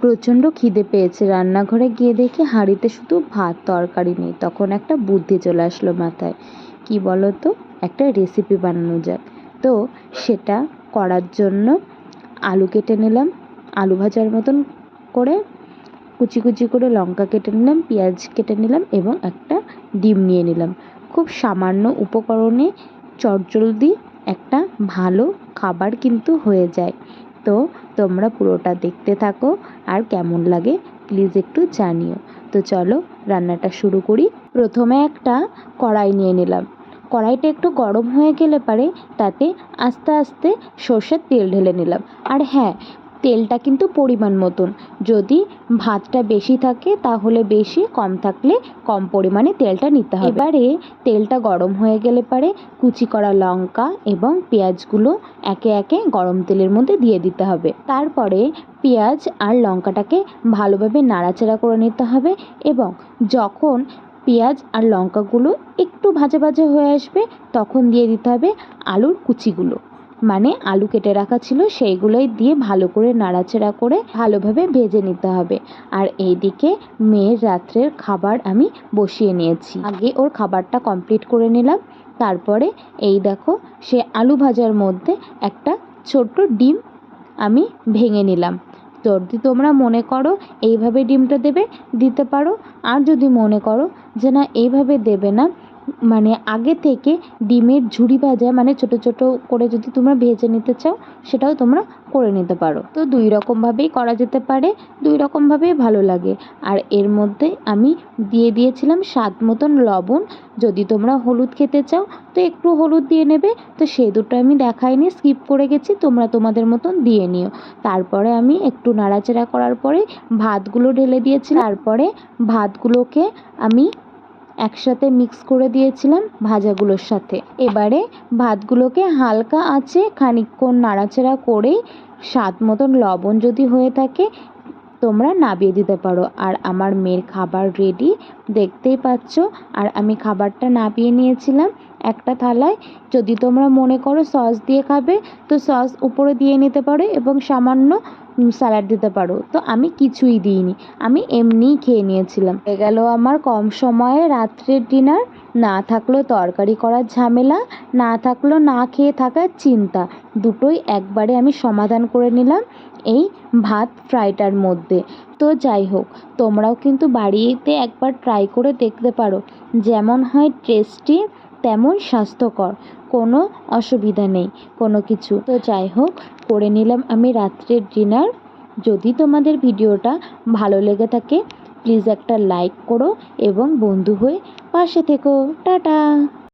প্রচণ্ড খিদে পেয়েছে। রান্নাঘরে গিয়ে দেখি হাঁড়িতে শুধু ভাত, তরকারি নেই। তখন একটা বুদ্ধি চলে আসলো মাথায়। কি বলো তো, একটা রেসিপি বানানো যায়। তো সেটা করার জন্য আলু কেটে নিলাম, আলু ভাজার মতন করে কুচি কুচি করে লঙ্কা কেটে নিলাম, পেঁয়াজ কেটে নিলাম এবং একটা ডিম নিয়ে নিলাম। খুব সামান্য উপকরণে চটজলদি একটা ভালো খাবার কিন্তু হয়ে যায়। তো তোমরা পুরোটা দেখতে থাকো, আর কেমন লাগে প্লিজ একটু জানিও। তো চলো রান্নাটা শুরু করি। প্রথমে একটা কড়াই নিয়ে নিলাম। কড়াইটা একটু গরম হয়ে গেলে পারে তাতে আস্তে আস্তে সর্ষের তেল ঢেলে নিলাম। আর হ্যাঁ, তেলটা কিন্তু পরিমাণ মতন। যদি ভাতটা বেশি থাকে তাহলে বেশি, কম থাকলে কম পরিমাণে তেলটা নিতে হবে। এবারে তেলটা গরম হয়ে গেলে পারে কুচি করা লঙ্কা এবং পেঁয়াজগুলো একে একে গরম তেলের মধ্যে দিয়ে দিতে হবে। তারপরে পেঁয়াজ আর লঙ্কাটাকে ভালোভাবে নাড়াচাড়া করে নিতে হবে এবং যখন পেঁয়াজ আর লঙ্কাগুলো একটু ভাজা ভাজা হয়ে আসবে তখন দিয়ে দিতে হবে আলুর কুচিগুলো, মানে আলু কেটে রাখা ছিল সেইগুলোই দিয়ে ভালো করে নাড়াচাড়া করে ভালোভাবে ভেজে নিতে হবে। আর এইদিকে মেয়ের রাত্রের খাবার আমি বসিয়ে নিয়েছি। আগে ওর খাবারটা কমপ্লিট করে নিলাম। তারপরে এই দেখো, সে আলু ভাজার মধ্যে একটা ছোট্ট ডিম আমি ভেঙে নিলাম। যদি তোমরা মনে করো এইভাবে ডিমটা দেবে, দিতে পারো। আর যদি মনে করো যে না এইভাবে দেবে না, মানে আগে থেকে ডিমের ঝুরি ভাজা, মানে ছোট ছোট করে যদি তোমরা ভেজে নিতে চাও সেটাও তোমরা করে নিতে পারো। তো দুই রকমভাবেই করা যেতে পারে, দুই রকমভাবেই ভালো লাগে। আর এর মধ্যে আমি দিয়ে দিয়েছিলাম স্বাদ মতন লবণ। যদি তোমরা হলুদ খেতে চাও তো একটু হলুদ দিয়ে নেবে। তো সেই দুটো আমি দেখাইনি, স্কিপ করে গেছি, তোমরা তোমাদের মতন দিয়ে নিও। তারপরে আমি একটু নাড়াচাড়া করার পরে ভাতগুলো ঢেলে দিয়েছি। তারপরে ভাতগুলোকে আমি একসাথে মিক্স করে দিয়েছিলাম ভাজাগুলোর সাথে। এবারে ভাতগুলোকে হালকা আঁচে খানিকক্ষণ নাড়াচাড়া করেই স্বাদ মতন লবণ যদি হয়ে থাকে তোমরা নামিয়ে দিতে পারো। আর আমার মেয়ের খাবার রেডি, দেখতেই পাচ্ছ। আর আমি খাবারটা নামিয়ে নিয়েছিলাম একটা থালায়। যদি তোমরা মনে করো সস দিয়ে খাবে তো সস উপরে দিয়ে নিতে পারো এবং সামান্য স্যালাড দিতে পারো। তো আমি কিছুই দিইনি, আমি এমনিই খেয়ে নিয়েছিলাম। হয়ে গেল আমার কম সময়ে রাত্রের ডিনার। না থাকলো তরকারি করার ঝামেলা, না থাকলো না খেয়ে থাকার চিন্তা, দুটোই একবারে আমি সমাধান করে নিলাম এই ভাত ফ্রাইটার মধ্যে। তো যাই হোক, তোমরাও কিন্তু বাড়িতে একবার ট্রাই করে দেখতে পারো। যেমন হয় টেস্টি তেমন স্বাস্থ্যকর, কোনো অসুবিধা নেই কোনো কিছু। তো যাই হোক, করে নিলাম আমি রাত্রের ডিনার। যদি তোমাদের ভিডিওটা ভালো লেগে থাকে প্লিজ একটা লাইক করো এবং বন্ধু হয়ে পাশে থেকো। টাটা।